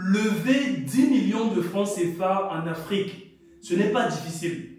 Lever 10 millions de francs CFA en Afrique, ce n'est pas difficile.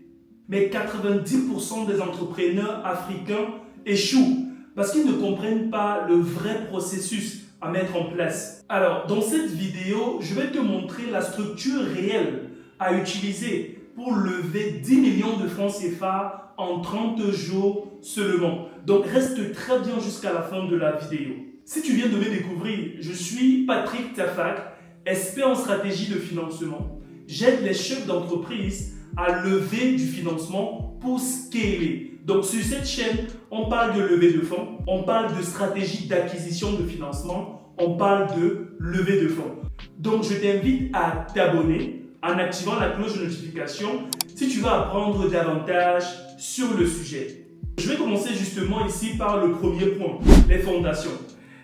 Mais 90% des entrepreneurs africains échouent parce qu'ils ne comprennent pas le vrai processus à mettre en place. Alors, dans cette vidéo, je vais te montrer la structure réelle à utiliser pour lever 10 millions de francs CFA en 30 jours seulement. Donc, reste très bien jusqu'à la fin de la vidéo. Si tu viens de me découvrir, je suis Patrick Tafak, expert en stratégie de financement. J'aide les chefs d'entreprise à lever du financement pour scaler. Donc sur cette chaîne, on parle de levée de fonds, on parle de stratégie d'acquisition de financement, on parle de levée de fonds. Donc je t'invite à t'abonner en activant la cloche de notification si tu veux apprendre davantage sur le sujet. Je vais commencer justement ici par le premier point, les fondations.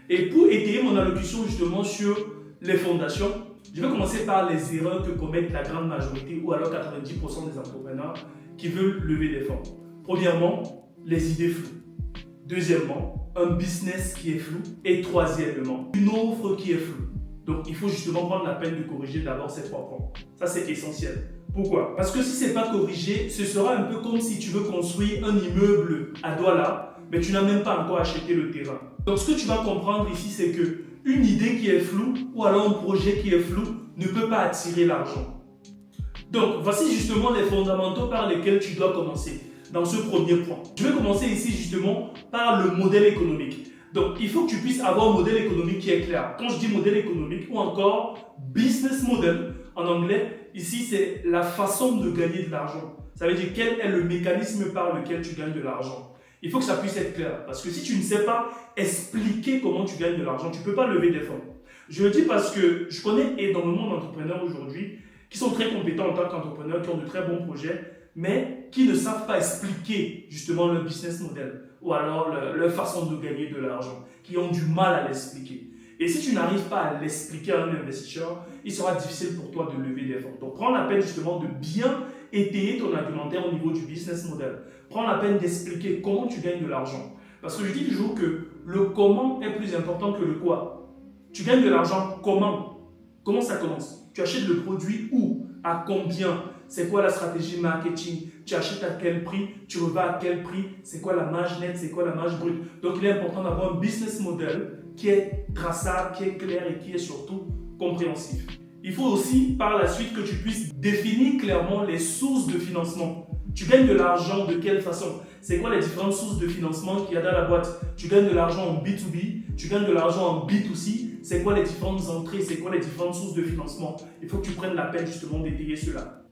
Et pour étayer mon allocution justement sur les fondations, je vais commencer par les erreurs que commettent la grande majorité ou alors 90% des entrepreneurs qui veulent lever des fonds. Premièrement, les idées floues. Deuxièmement, un business qui est flou. Et troisièmement, une offre qui est floue. Donc, il faut justement prendre la peine de corriger d'abord ces trois points. Ça, c'est essentiel. Pourquoi? Parce que si ce n'est pas corrigé, ce sera un peu comme si tu veux construire un immeuble à Douala, mais tu n'as même pas encore acheté le terrain. Donc, ce que tu vas comprendre ici, c'est que une idée qui est floue ou alors un projet qui est flou ne peut pas attirer l'argent. Donc, voici justement les fondamentaux par lesquels tu dois commencer dans ce premier point. Je vais commencer ici justement par le modèle économique. Donc, il faut que tu puisses avoir un modèle économique qui est clair. Quand je dis modèle économique ou encore business model en anglais, ici c'est la façon de gagner de l'argent. Ça veut dire quel est le mécanisme par lequel tu gagnes de l'argent. Il faut que ça puisse être clair. Parce que si tu ne sais pas expliquer comment tu gagnes de l'argent, tu ne peux pas lever des fonds. Je le dis parce que je connais énormément d'entrepreneurs aujourd'hui qui sont très compétents en tant qu'entrepreneurs, qui ont de très bons projets, mais qui ne savent pas expliquer justement leur business model ou alors leur façon de gagner de l'argent, qui ont du mal à l'expliquer. Et si tu n'arrives pas à l'expliquer à un investisseur, il sera difficile pour toi de lever des fonds. Donc prends la peine justement de bien étayer ton argumentaire au niveau du business model. Prends la peine d'expliquer comment tu gagnes de l'argent. Parce que je dis toujours que le comment est plus important que le quoi. Tu gagnes de l'argent comment? Comment ça commence? Tu achètes le produit où? À combien? C'est quoi la stratégie marketing? Tu achètes à quel prix? Tu revends à quel prix? C'est quoi la marge nette? C'est quoi la marge brute? Donc il est important d'avoir un business model qui est traçable, qui est clair et qui est surtout compréhensif. Il faut aussi par la suite que tu puisses définir clairement les sources de financement. Tu gagnes de l'argent de quelle façon? C'est quoi les différentes sources de financement qu'il y a dans la boîte? Tu gagnes de l'argent en B2B, tu gagnes de l'argent en B2C. C'est quoi les différentes entrées? C'est quoi les différentes sources de financement? Il faut que tu prennes la peine justement d'étayer cela.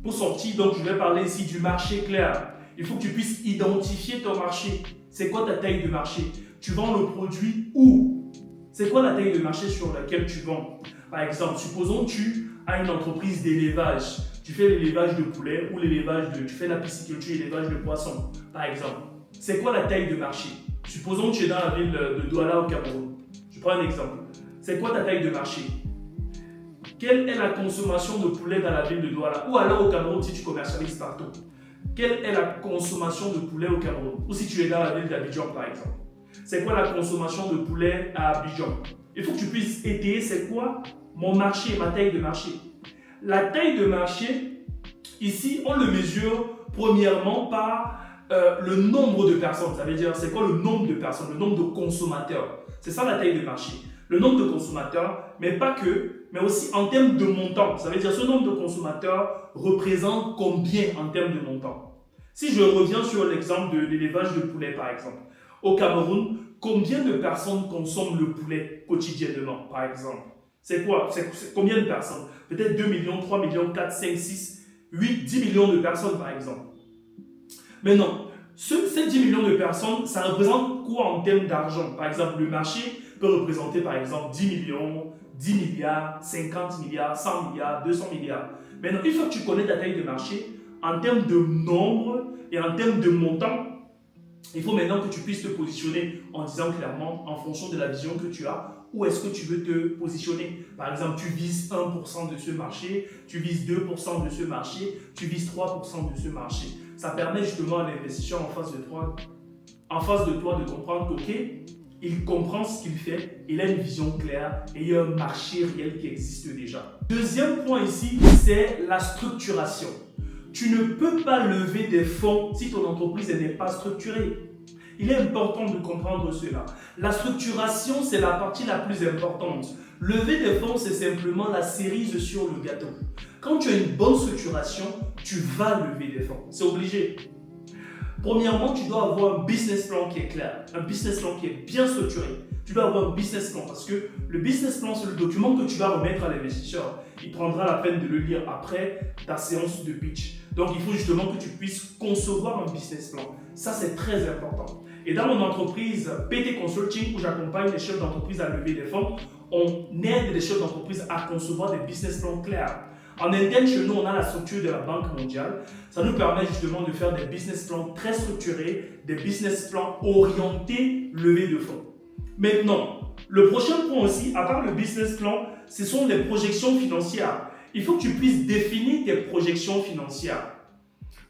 Pour sortir, donc je vais parler ici du marché clair. Il faut que tu puisses identifier ton marché. C'est quoi ta taille de marché? Tu vends le produit où? C'est quoi la taille de marché sur laquelle tu vends? Par exemple, supposons que tu as une entreprise d'élevage. Tu fais l'élevage de poulet ou tu fais la pisciculture et l'élevage de poissons, par exemple. C'est quoi la taille de marché? Supposons que tu es dans la ville de Douala au Cameroun. Je prends un exemple. C'est quoi ta taille de marché? Quelle est la consommation de poulet dans la ville de Douala? Ou alors au Cameroun si tu commercialises partout. Quelle est la consommation de poulet au Cameroun? Ou si tu es dans la ville d'Abidjan, par exemple. C'est quoi la consommation de poulet à Abidjan? Il faut que tu puisses étayer c'est quoi mon marché, ma taille de marché. La taille de marché, ici, on le mesure premièrement par le nombre de personnes. Ça veut dire, c'est quoi le nombre de personnes, le nombre de consommateurs. C'est ça la taille de marché. Le nombre de consommateurs, mais pas que, mais aussi en termes de montant. Ça veut dire, ce nombre de consommateurs représente combien en termes de montant. Si je reviens sur l'exemple de l'élevage de poulet, par exemple. Au Cameroun, combien de personnes consomment le poulet quotidiennement, par exemple? C'est quoi? C'est combien de personnes? Peut-être 2 millions, 3 millions, 4, 5, 6, 8, 10 millions de personnes, par exemple. Mais non, ces 10 millions de personnes, ça représente quoi en termes d'argent? Par exemple, le marché peut représenter, par exemple, 10 millions, 10 milliards, 50 milliards, 100 milliards, 200 milliards. Maintenant, une fois que tu connais ta taille de marché, en termes de nombre et en termes de montant, il faut maintenant que tu puisses te positionner en disant clairement, en fonction de la vision que tu as, où est-ce que tu veux te positionner. Par exemple, tu vises 1% de ce marché, tu vises 2% de ce marché, tu vises 3% de ce marché. Ça permet justement à l'investisseur en face de toi de comprendre que, ok, il comprend ce qu'il fait, il a une vision claire et il y a un marché réel qui existe déjà. Deuxième point ici, c'est la structuration. Tu ne peux pas lever des fonds si ton entreprise n'est pas structurée. Il est important de comprendre cela. La structuration, c'est la partie la plus importante. Lever des fonds, c'est simplement la cerise sur le gâteau. Quand tu as une bonne structuration, tu vas lever des fonds. C'est obligé. Premièrement, tu dois avoir un business plan qui est clair, un business plan qui est bien structuré. Tu dois avoir un business plan parce que le business plan, c'est le document que tu vas remettre à l'investisseur. Il prendra la peine de le lire après ta séance de pitch. Donc, il faut justement que tu puisses concevoir un business plan. Ça, c'est très important. Et dans mon entreprise PT Consulting, où j'accompagne les chefs d'entreprise à lever des fonds, on aide les chefs d'entreprise à concevoir des business plans clairs. En interne, chez nous, on a la structure de la Banque mondiale. Ça nous permet justement de faire des business plans très structurés, des business plans orientés levée de fonds. Maintenant, le prochain point aussi, à part le business plan, ce sont les projections financières. Il faut que tu puisses définir tes projections financières.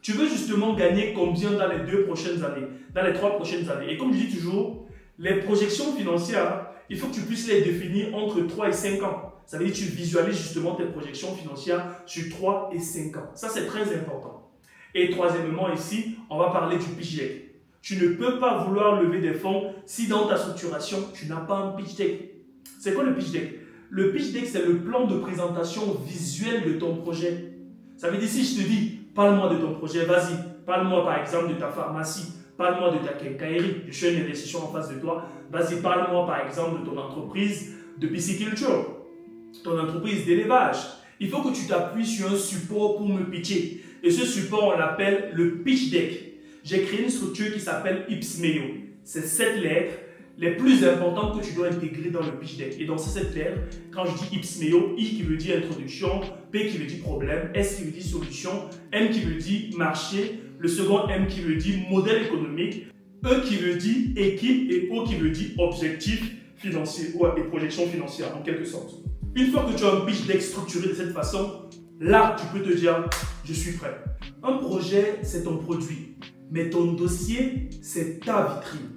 Tu veux justement gagner combien dans les 2 prochaines années, dans les 3 prochaines années. Et comme je dis toujours, les projections financières, il faut que tu puisses les définir entre 3 et 5 ans. Ça veut dire que tu visualises justement tes projections financières sur 3 et 5 ans. Ça, c'est très important. Et troisièmement, ici, on va parler du pitch deck. Tu ne peux pas vouloir lever des fonds si dans ta structuration, tu n'as pas un pitch deck. C'est quoi le pitch deck? Le pitch deck, c'est le plan de présentation visuelle de ton projet. Ça veut dire si je te dis, parle-moi de ton projet, vas-y. Parle-moi par exemple de ta pharmacie. Parle-moi de ta quincaillerie. Je suis un investisseur en face de toi. Vas-y, parle-moi par exemple de ton entreprise de pisciculture, ton entreprise d'élevage. Il faut que tu t'appuies sur un support pour me pitcher. Et ce support, on l'appelle le pitch deck. J'ai créé une structure qui s'appelle Ipsmeo. C'est 7 lettres les plus importantes que tu dois intégrer dans le pitch deck. Et dans ces 7 lettres, quand je dis Ipsmeo, I qui veut dire introduction, P qui veut dire problème, S qui veut dire solution, M qui veut dire marché, le second M qui veut dire modèle économique, E qui veut dire équipe et O qui veut dire objectif financier et projection financière en quelque sorte. Une fois que tu as un pitch deck structuré de cette façon, là tu peux te dire je suis prêt. Un projet c'est ton produit, mais ton dossier c'est ta vitrine.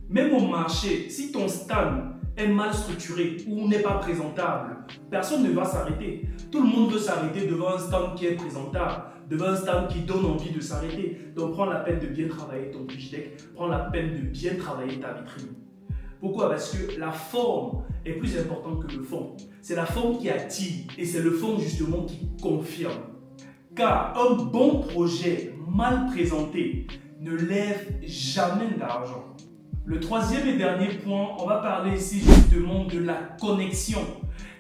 Même au marché, si ton stand est mal structuré ou n'est pas présentable, personne ne va s'arrêter. Tout le monde veut s'arrêter devant un stand qui est présentable, devant un stand qui donne envie de s'arrêter. Donc prends la peine de bien travailler ton pitch deck, prends la peine de bien travailler ta vitrine. Pourquoi? Parce que la forme est plus importante que le fond. C'est la forme qui attire et c'est le fond justement qui confirme. Car un bon projet mal présenté ne lève jamais d'argent. Le troisième et dernier point, on va parler ici justement de la connexion.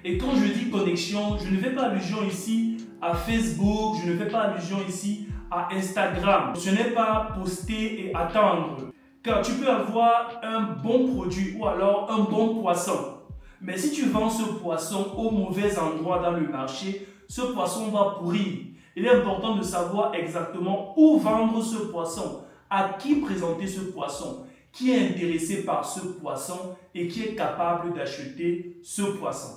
Et quand je dis connexion, je ne fais pas allusion ici à Facebook, je ne fais pas allusion ici à Instagram. Ce n'est pas poster et attendre. Car tu peux avoir un bon produit ou alors un bon poisson. Mais si tu vends ce poisson au mauvais endroit dans le marché, ce poisson va pourrir. Il est important de savoir exactement où vendre ce poisson, à qui présenter ce poisson, qui est intéressé par ce poisson et qui est capable d'acheter ce poisson.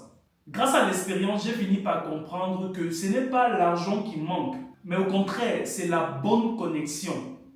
Grâce à l'expérience, j'ai fini par comprendre que ce n'est pas l'argent qui manque, mais au contraire, c'est la bonne connexion.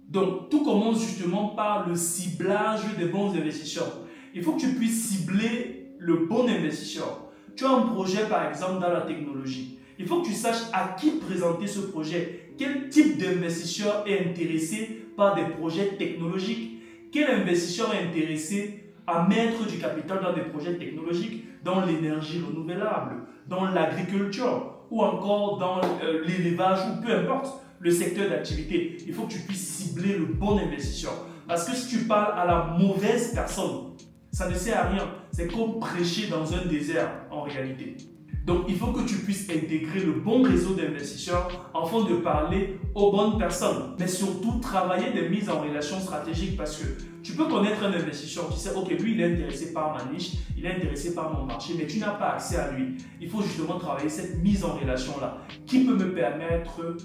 Donc, tout commence justement par le ciblage des bons investisseurs. Il faut que tu puisses cibler le bon investisseur. Tu as un projet, par exemple, dans la technologie. Il faut que tu saches à qui présenter ce projet. Quel type d'investisseur est intéressé par des projets technologiques? Quel investisseur est intéressé à mettre du capital dans des projets technologiques, dans l'énergie renouvelable, dans l'agriculture ou encore dans l'élevage ou peu importe le secteur d'activité? Il faut que tu puisses cibler le bon investisseur. Parce que si tu parles à la mauvaise personne, ça ne sert à rien. C'est comme prêcher dans un désert en réalité. Donc, il faut que tu puisses intégrer le bon réseau d'investisseurs afin de parler aux bonnes personnes. Mais surtout, travailler des mises en relation stratégiques parce que tu peux connaître un investisseur qui sait, ok, lui, il est intéressé par ma niche, il est intéressé par mon marché, mais tu n'as pas accès à lui. Il faut justement travailler cette mise en relation-là qui peut me permettre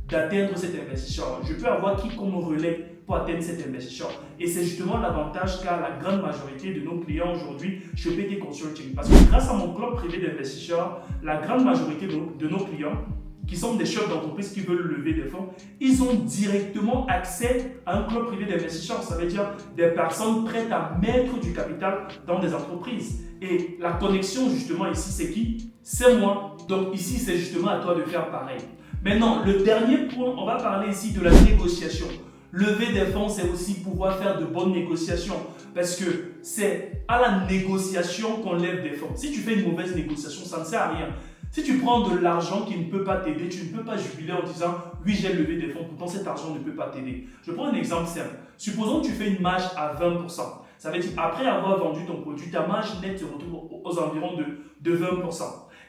d'atteindre cet investisseur. Je peux avoir qui comme relais pour atteindre cet investisseur. Et c'est justement l'avantage qu'a la grande majorité de nos clients aujourd'hui chez PT Consulting. Parce que grâce à mon club privé d'investisseurs, la grande majorité de nos clients qui sont des chefs d'entreprise qui veulent lever des fonds, ils ont directement accès à un club privé d'investisseurs. Ça veut dire des personnes prêtes à mettre du capital dans des entreprises. Et la connexion justement ici, c'est qui? C'est moi. Donc ici, c'est justement à toi de faire pareil. Maintenant, le dernier point, on va parler ici de la négociation. Lever des fonds, c'est aussi pouvoir faire de bonnes négociations. Parce que c'est à la négociation qu'on lève des fonds. Si tu fais une mauvaise négociation, ça ne sert à rien. Si tu prends de l'argent qui ne peut pas t'aider, tu ne peux pas jubiler en disant « Oui, j'ai levé des fonds, pourtant cet argent ne peut pas t'aider. » Je prends un exemple simple. Supposons que tu fais une marge à 20%. Ça veut dire après avoir vendu ton produit, ta marge nette se retrouve aux environs de 20%.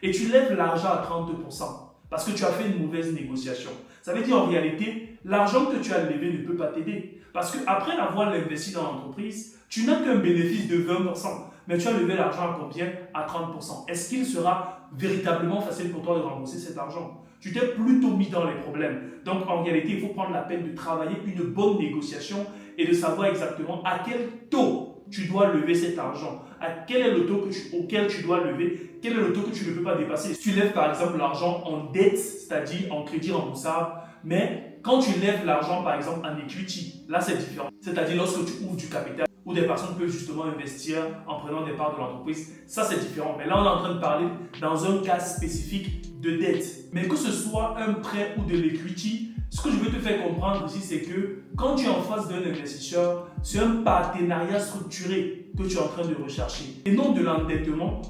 Et tu lèves l'argent à 30% parce que tu as fait une mauvaise négociation. Ça veut dire en réalité, l'argent que tu as levé ne peut pas t'aider. Parce qu'après avoir investi dans l'entreprise, tu n'as qu'un bénéfice de 20%. Mais tu as levé l'argent à combien? À 30%. Est-ce qu'il sera véritablement facile pour toi de rembourser cet argent? Tu t'es plutôt mis dans les problèmes. Donc en réalité, il faut prendre la peine de travailler une bonne négociation et de savoir exactement à quel taux tu dois lever cet argent. Quel est le taux auquel tu dois lever? Quel est le taux que tu ne peux pas dépasser? Si tu lèves par exemple l'argent en dette, c'est-à-dire en crédit remboursable, mais quand tu lèves l'argent par exemple en equity, là c'est différent. C'est-à-dire lorsque tu ouvres du capital, où des personnes peuvent justement investir en prenant des parts de l'entreprise, ça c'est différent. Mais là on est en train de parler dans un cas spécifique de dette. Mais que ce soit un prêt ou de l'equity, ce que je veux te faire comprendre ici, c'est que quand tu es en face d'un investisseur, c'est un partenariat structuré que tu es en train de rechercher. Et non de l'endettement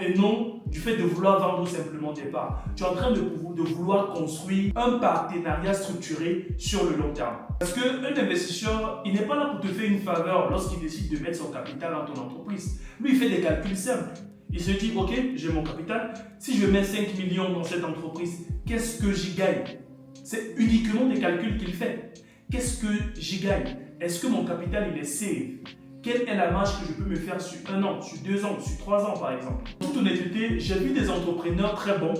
et non du fait de vouloir vendre simplement des parts. Tu es en train de vouloir construire un partenariat structuré sur le long terme. Parce qu'un investisseur, il n'est pas là pour te faire une faveur lorsqu'il décide de mettre son capital dans ton entreprise. Lui, il fait des calculs simples. Il se dit, ok, j'ai mon capital. Si je mets 5 millions dans cette entreprise, qu'est-ce que j'y gagne? C'est uniquement des calculs qu'il fait. Qu'est-ce que j'y gagne? Est-ce que mon capital il est safe? Quelle est la marge que je peux me faire sur 1 an, sur 2 ans, sur 3 ans par exemple? En toute honnêteté, j'ai vu des entrepreneurs très bons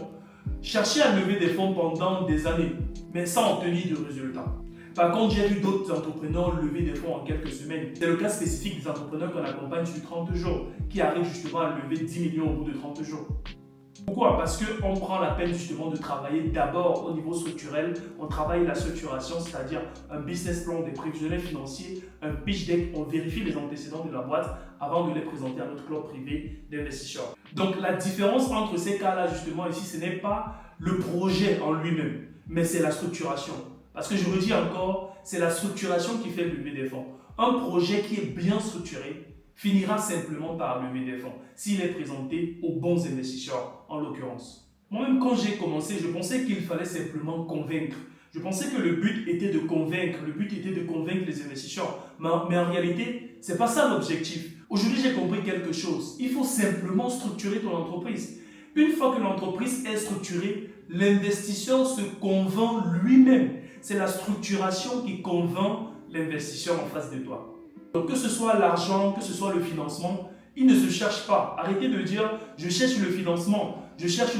chercher à lever des fonds pendant des années, mais sans obtenir de résultats. Par contre, j'ai vu d'autres entrepreneurs lever des fonds en quelques semaines. C'est le cas spécifique des entrepreneurs qu'on accompagne sur 30 jours, qui arrivent justement à lever 10 millions au bout de 30 jours. Pourquoi? Parce qu'on prend la peine justement de travailler d'abord au niveau structurel. On travaille la structuration, c'est-à-dire un business plan, des prévisionnels financiers, un pitch deck. On vérifie les antécédents de la boîte avant de les présenter à notre club privé d'investisseurs. Donc la différence entre ces cas-là justement ici, ce n'est pas le projet en lui-même, mais c'est la structuration. Parce que je redis encore, c'est la structuration qui fait lever des fonds. Un projet qui est bien structuré finira simplement par lever des fonds s'il est présenté aux bons investisseurs, en l'occurrence. Moi-même, quand j'ai commencé, je pensais qu'il fallait simplement convaincre. Je pensais que le but était de convaincre, les investisseurs. Mais en réalité, ce n'est pas ça l'objectif. Aujourd'hui, j'ai compris quelque chose. Il faut simplement structurer ton entreprise. Une fois que l'entreprise est structurée, l'investisseur se convainc lui-même. C'est la structuration qui convainc l'investisseur en face de toi. Donc que ce soit l'argent, que ce soit le financement, il ne se cherche pas. Arrêtez de dire je cherche le financement, je cherche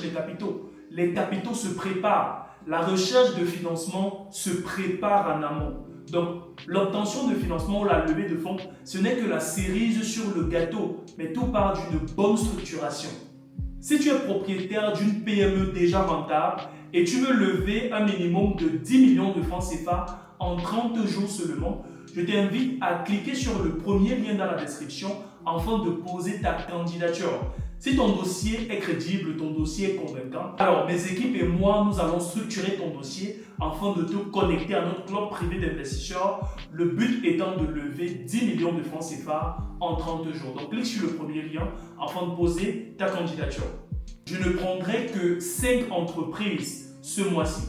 les capitaux. Les capitaux se préparent. La recherche de financement se prépare en amont. Donc l'obtention de financement ou la levée de fonds, ce n'est que la cerise sur le gâteau, mais tout part d'une bonne structuration. Si tu es propriétaire d'une PME déjà rentable et tu veux lever un minimum de 10 millions de francs CFA en 30 jours seulement, je t'invite à cliquer sur le premier lien dans la description afin de poser ta candidature. Si ton dossier est crédible, ton dossier est convaincant, alors mes équipes et moi, nous allons structurer ton dossier afin de te connecter à notre club privé d'investisseurs. Le but étant de lever 10 millions de francs CFA en 30 jours. Donc clique sur le premier lien afin de poser ta candidature. Je ne prendrai que 5 entreprises ce mois-ci.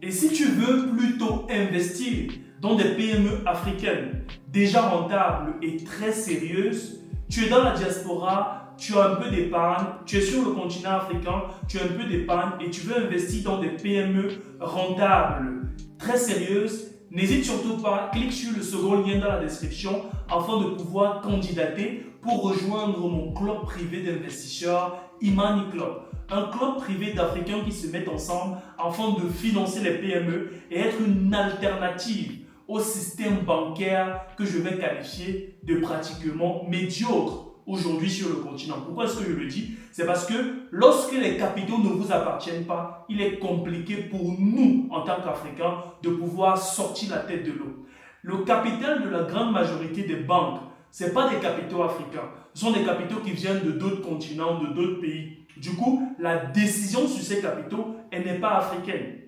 Et si tu veux plutôt investir dans des PME africaines déjà rentables et très sérieuses, tu es dans la diaspora, tu as un peu d'épargne, tu es sur le continent africain, tu as un peu d'épargne et tu veux investir dans des PME rentables, très sérieuses, n'hésite surtout pas, clique sur le second lien dans la description afin de pouvoir candidater pour rejoindre mon club privé d'investisseurs Imani Club. Un club privé d'Africains qui se mettent ensemble afin de financer les PME et être une alternative au système bancaire que je vais qualifier de pratiquement médiocre aujourd'hui sur le continent. Pourquoi est-ce que je le dis? C'est parce que lorsque les capitaux ne vous appartiennent pas, il est compliqué pour nous, en tant qu'Africains, de pouvoir sortir la tête de l'eau. Le capital de la grande majorité des banques, ce n'est pas des capitaux africains. Ce sont des capitaux qui viennent de d'autres continents, de d'autres pays. Du coup, la décision sur ces capitaux, elle n'est pas africaine.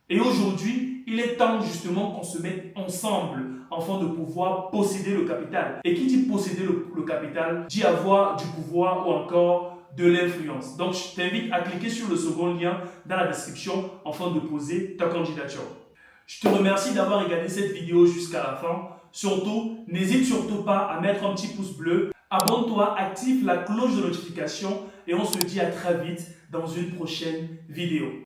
Et aujourd'hui, il est temps justement qu'on se mette ensemble afin de pouvoir posséder le capital. Et qui dit posséder le capital, dit avoir du pouvoir ou encore de l'influence. Donc, je t'invite à cliquer sur le second lien dans la description afin de poser ta candidature. Je te remercie d'avoir regardé cette vidéo jusqu'à la fin. Surtout, n'hésite surtout pas à mettre un petit pouce bleu. Abonne-toi, active la cloche de notification et on se dit à très vite dans une prochaine vidéo.